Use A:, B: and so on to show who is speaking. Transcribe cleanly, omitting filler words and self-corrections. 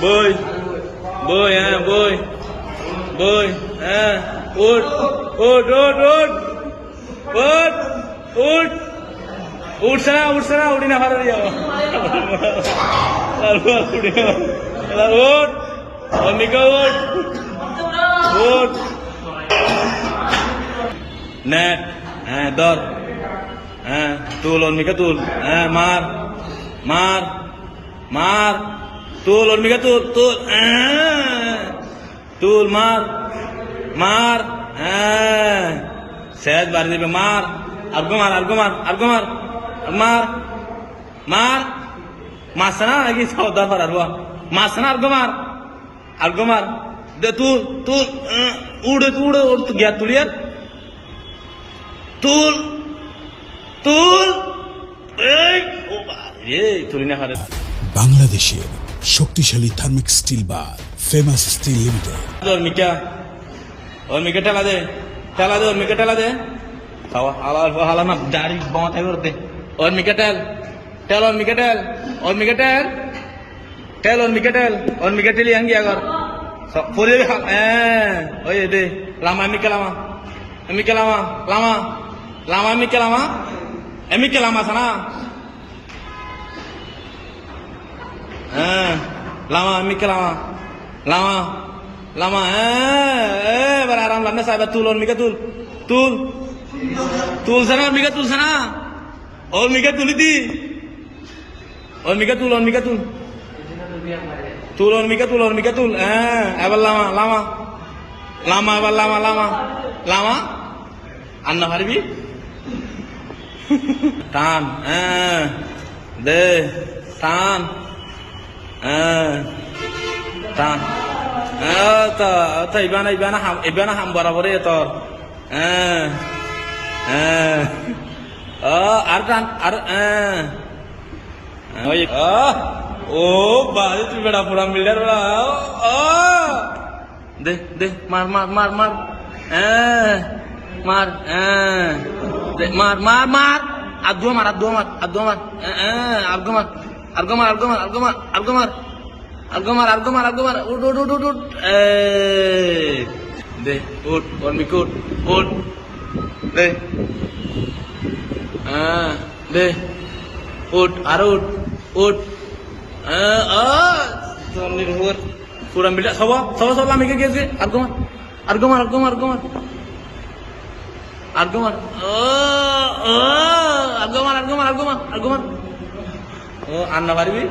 A: bơi bơi bơi bơi út út út út út út út sana udah nak hari dia lalu udah út Mika út net dor tulon Mika tul mar tulon Mika tul tul mar sehat bar dibe mar argo mar masana lagi saudar par argo masana argo mar de tul ude gya tuliat tul তুলিনা হারে
B: বাংলাদেশের শক্তিশালী থার্মিক steel bar famous steel limited
A: ওর মিকা টেলা দে ওর মিকা টেলা দে খাওয়া হালা না দাড়ি বাঁধাই করতে ওর মিকা টেল ওর মিকা টেল ওর মিকা টেলি আঙ্গি আগর পরে ওই দে লামা মিকা লামা মিকা Lama sana lama Mika lama beraram lama sahabat tulon Mika tul sana Mika tul sana और Mika tul itu और Mika tul abal lama anna harbi tan de tan tan ta ibana ham barabar ya tor arkan oh bahaya tu beda pura miliar beda de mar argomar ud de ud on mikut ud de de ud arud ud tolni ruhur pura miliar sawa lami ke gese argomar oh anna barbi